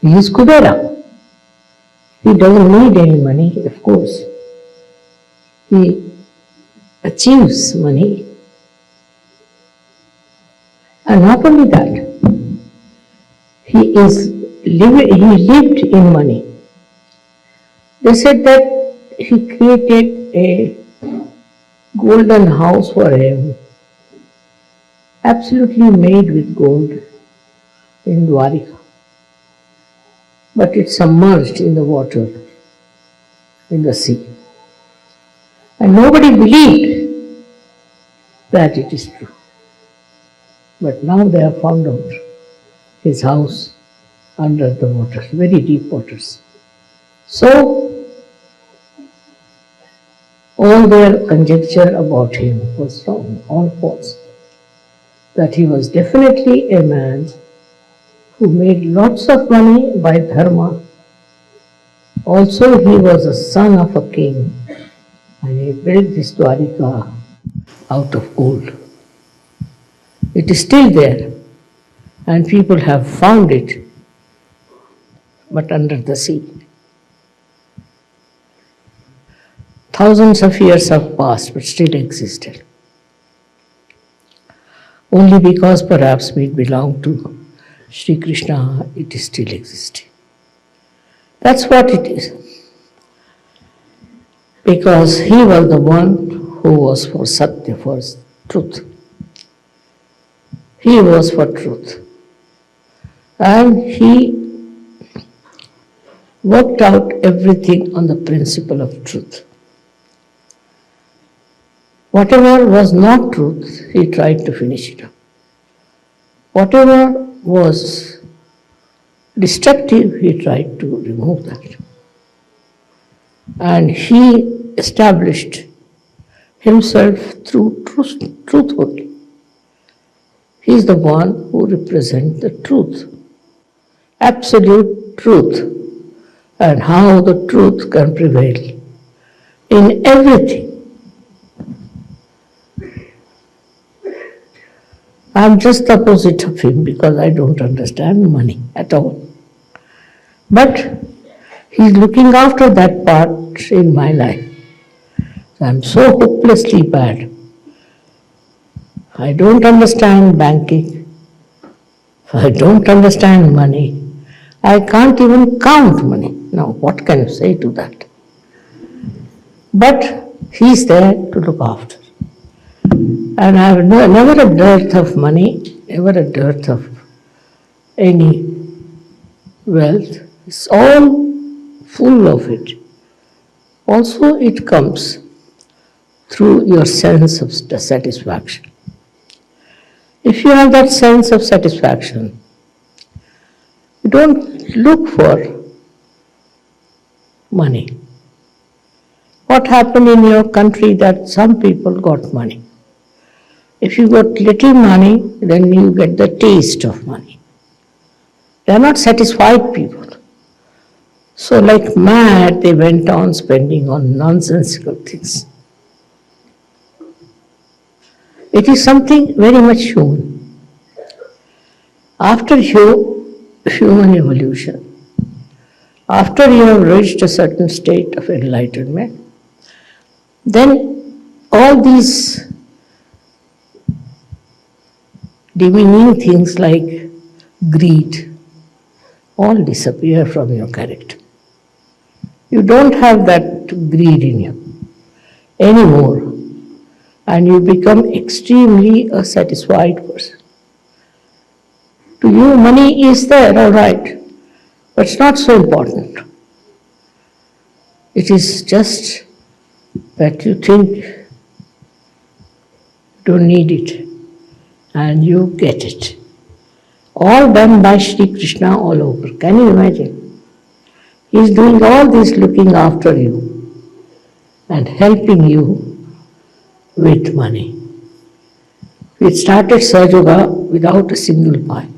He is Kubera. He doesn't need any money, of course. He achieves money. And not only that, he lived in money. They said that he created a golden house for him, absolutely made with gold in Dwarika. But it's submerged in the water, in the sea. And nobody believed that it is true. But now they have found out his house under the waters, very deep waters. So, all their conjecture about him was wrong, all false. That he was definitely a man who made lots of money by dharma. Also, he was a son of a king, and he built this Dwarika out of gold. It is still there, and people have found it, but under the sea. Thousands of years have passed, but still existed. Only because perhaps we belong to Shri Krishna, it is still existing. That's what it is. Because he was the one who was for Satya, for truth. He was for truth. And he worked out everything on the principle of truth. Whatever was not truth, he tried to finish it up. Whatever was destructive, he tried to remove that. And he established himself through truth only. He is the one who represents the truth, absolute truth, and how the truth can prevail in everything. I am just the opposite of him because I don't understand money at all. But he is looking after that part in my life. I am so hopelessly bad. I don't understand banking. I don't understand money. I can't even count money. Now, what can you say to that? But he is there to look after. And I have never a dearth of money, never a dearth of any wealth. It's all full of it. Also, it comes through your sense of satisfaction. If you have that sense of satisfaction, you don't look for money. What happened in your country that some people got money? If you got little money, then you get the taste of money. They are not satisfied people. So like mad, they went on spending on nonsensical things. It is something very much human. After human evolution, after you have reached a certain state of enlightenment, then all these demeaning things like greed all disappear from your character. You don't have that greed in you anymore, and you become extremely a satisfied person. To you, money is there, all right, but it's not so important. It is just that you think you don't need it, and you get it. All done by Shri Krishna all over. Can you imagine? He is doing all this, looking after you and helping you with money. We started Sahaja Yoga without a single pie.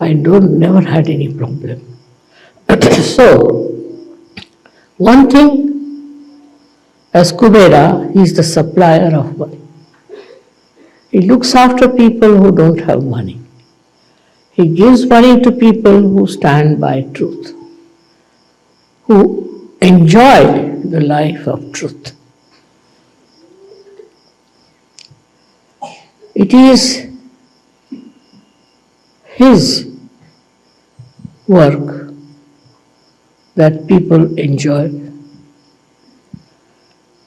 I never had any problem. So, one thing, as Kubera, he is the supplier of money. He looks after people who don't have money. He gives money to people who stand by truth, who enjoy the life of truth. It is his work that people enjoy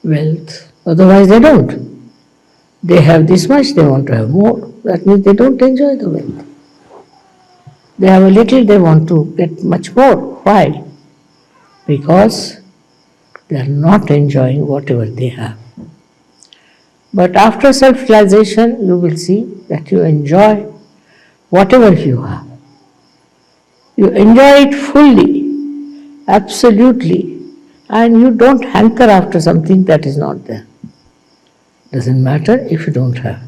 wealth. Otherwise they don't. They have this much, they want to have more. That means they don't enjoy the wealth. They have a little, they want to get much more. Why? Because they are not enjoying whatever they have. But after self-realization, you will see that you enjoy whatever you have. You enjoy it fully, absolutely, and you don't hanker after something that is not there. Doesn't matter if you don't have.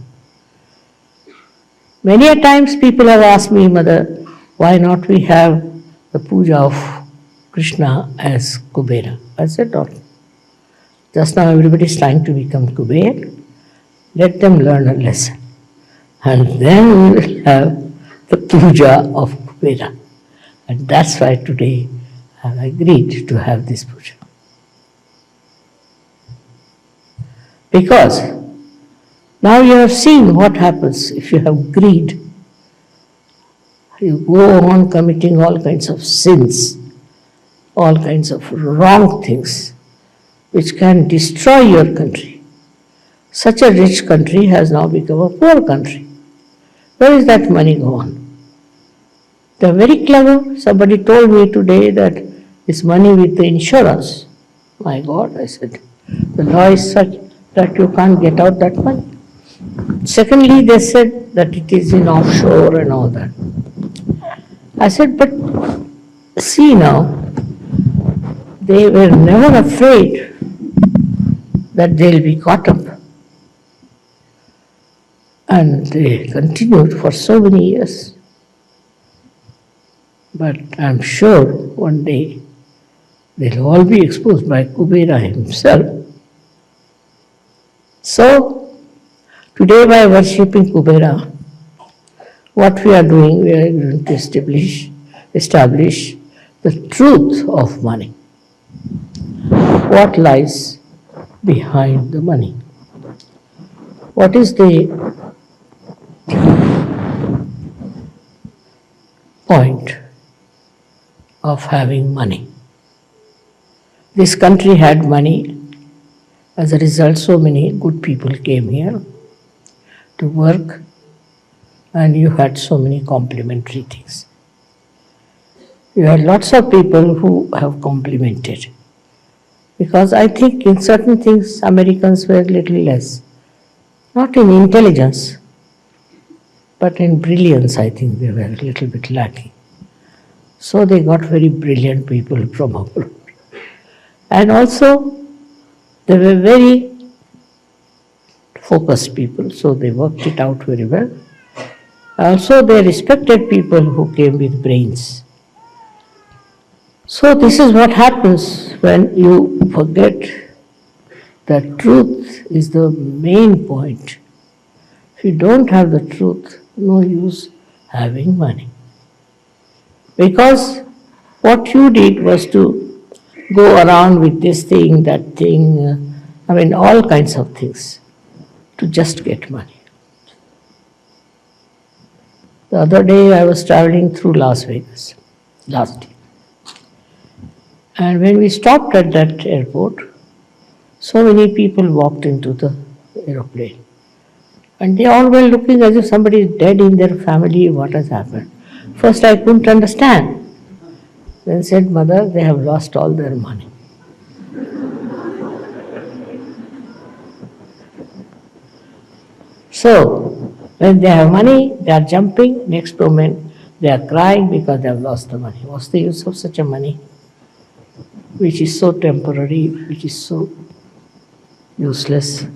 Many a times people have asked me, Mother, why not we have the puja of Krishna as Kubera? I said, not. Just now everybody is trying to become Kubera. Let them learn a lesson. And then we will have the puja of Kubera. And that's why today I have agreed to have this puja. Because now you have seen what happens if you have greed. You go on committing all kinds of sins, all kinds of wrong things, which can destroy your country. Such a rich country has now become a poor country. Where is that money gone? They are very clever. Somebody told me today that this money with the insurance. My God, I said, the law is such that you can't get out that money. Secondly, they said that it is in offshore and all that. I said, but see now, they were never afraid that they'll be caught up. And they continued for so many years. But I'm sure one day they'll all be exposed by Kubera himself. So, today by worshipping Kubera, what we are doing, we are going to establish the truth of money. What lies behind the money? What is the point of having money? This country had money. As a result, so many good people came here to work, and you had so many complimentary things. You had lots of people who have complimented. Because I think in certain things Americans were a little less. Not in intelligence, but in brilliance I think they were a little bit lacking. So they got very brilliant people from abroad. And also they were very focused people, so they worked it out very well. Also they respected people who came with brains. So this is what happens when you forget that truth is the main point. If you don't have the truth, no use having money. Because what you did was to go around with this thing, that thing, all kinds of things to just get money. The other day I was traveling through Las Vegas, last year. And when we stopped at that airport, so many people walked into the aeroplane. And they all were looking as if somebody is dead in their family, what has happened. First I couldn't understand. Then said, Mother, they have lost all their money. So, when they have money, they are jumping. Next moment, they are crying because they have lost the money. What's the use of such a money, which is so temporary, which is so useless?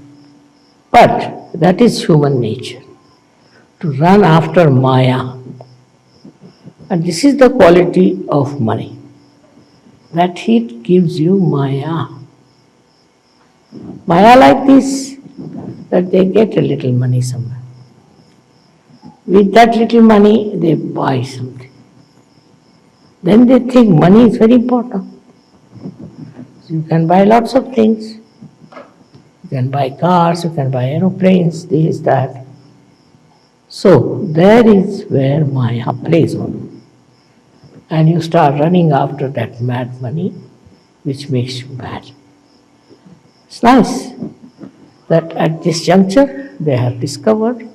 But that is human nature, to run after Maya. And this is the quality of money, that it gives you Maya. Maya like this, that they get a little money somewhere. With that little money, they buy something. Then they think money is very important. So you can buy lots of things. You can buy cars, you can buy aeroplanes, this, that. So there is where Maya plays on. And you start running after that mad money, which makes you mad. It's nice that at this juncture they have discovered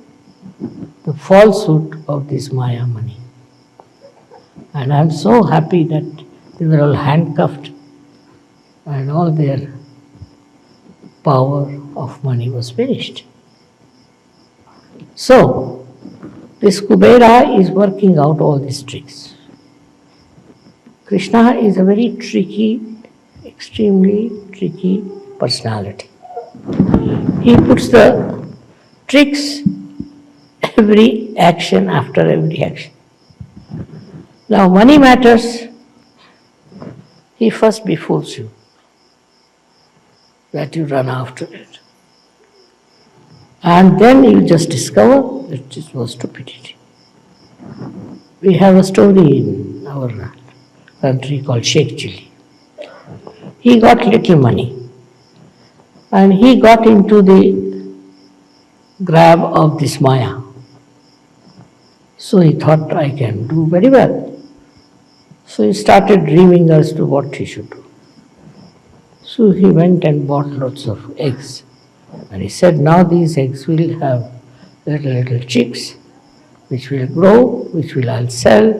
the falsehood of this Maya money. And I'm so happy that they were all handcuffed and all their power of money was finished. So, this Kubera is working out all these tricks. Krishna is a very tricky, extremely tricky personality. He puts the tricks every action after every action. Now, money matters, he first befools you that you run after it. And then you just discover that it was stupidity. We have a story in our country called Sheikh Chili. He got little money and he got into the grab of this Maya. So he thought, I can do very well. So he started dreaming as to what he should do. So he went and bought lots of eggs. And he said, now these eggs will have little chicks, which will grow, which will I'll sell,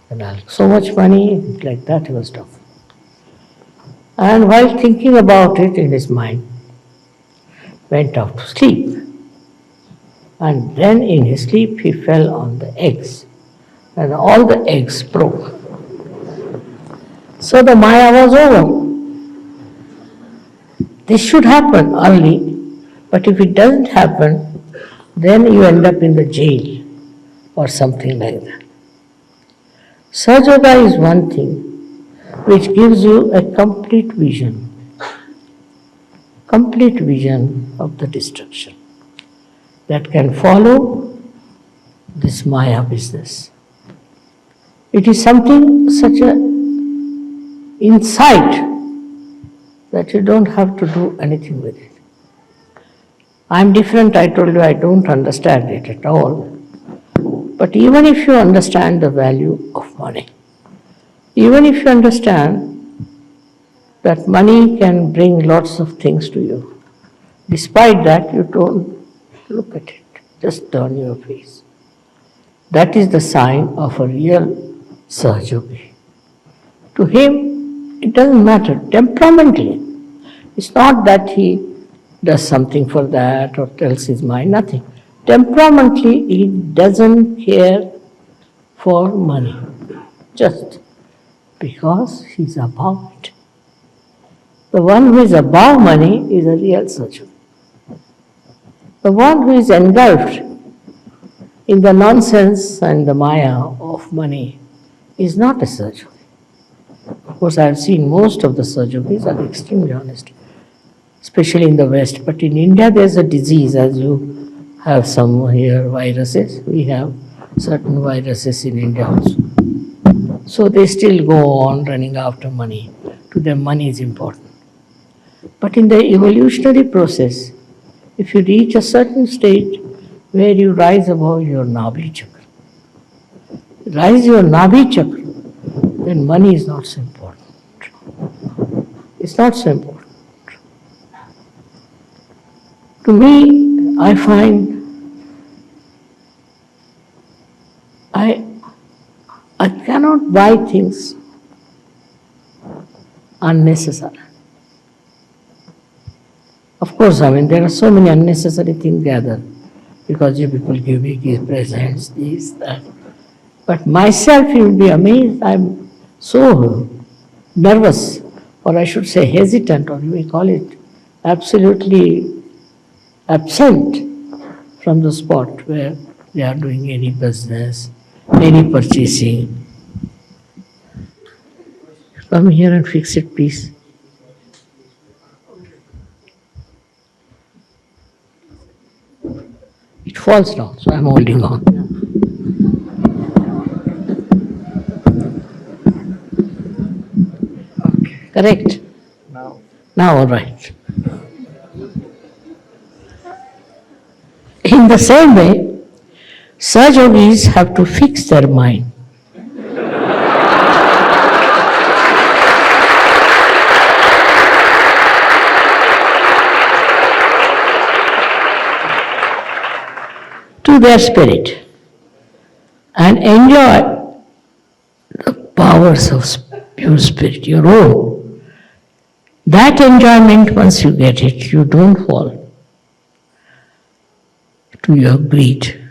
and I'll have so much money, like that he was talking. And while thinking about it in his mind, went off to sleep. And then in his sleep he fell on the eggs, and all the eggs broke. So the Maya was over. This should happen early, but if it doesn't happen, then you end up in the jail or something like that. Sahaja Yoga is one thing which gives you a complete vision of the destruction that can follow this Maya business. It is something such a insight that you don't have to do anything with it. I'm different, I told you, I don't understand it at all. But even if you understand the value of money, even if you understand that money can bring lots of things to you, despite that you don't look at it, just turn your face. That is the sign of a real Sahaja Yogi. To him, it doesn't matter, temperamentally. It's not that he does something for that or tells his mind, nothing. Temperamentally, he doesn't care for money, just because he's above it. The one who is above money is a real Sahaja Yogi. The one who is engulfed in the nonsense and the Maya of money is not a Sahaja Yogi. Of course, I have seen most of the Sahaja Yogis are extremely honest, especially in the West. But in India, there's a disease, as you have some here viruses. We have certain viruses in India also. So they still go on running after money. To them, money is important. But in the evolutionary process, if you reach a certain state where you rise above your Nabhi chakra, rise your Nabhi chakra, then money is not so important. It's not so important. To me, I find I cannot buy things unnecessary. Of course, there are so many unnecessary things gathered because you people give me presents, this, that. But myself, you will be amazed, I'm so nervous, or I should say hesitant, or you may call it absolutely absent from the spot where they are doing any business, any purchasing. Come here and fix it, please. It falls down, so I'm holding on. Correct? Now. Now, all right. In the same way, Sahaja Yogis have to fix their mind. To their spirit and enjoy the powers of pure spirit, your own. That enjoyment, once you get it, you don't fall to your greed.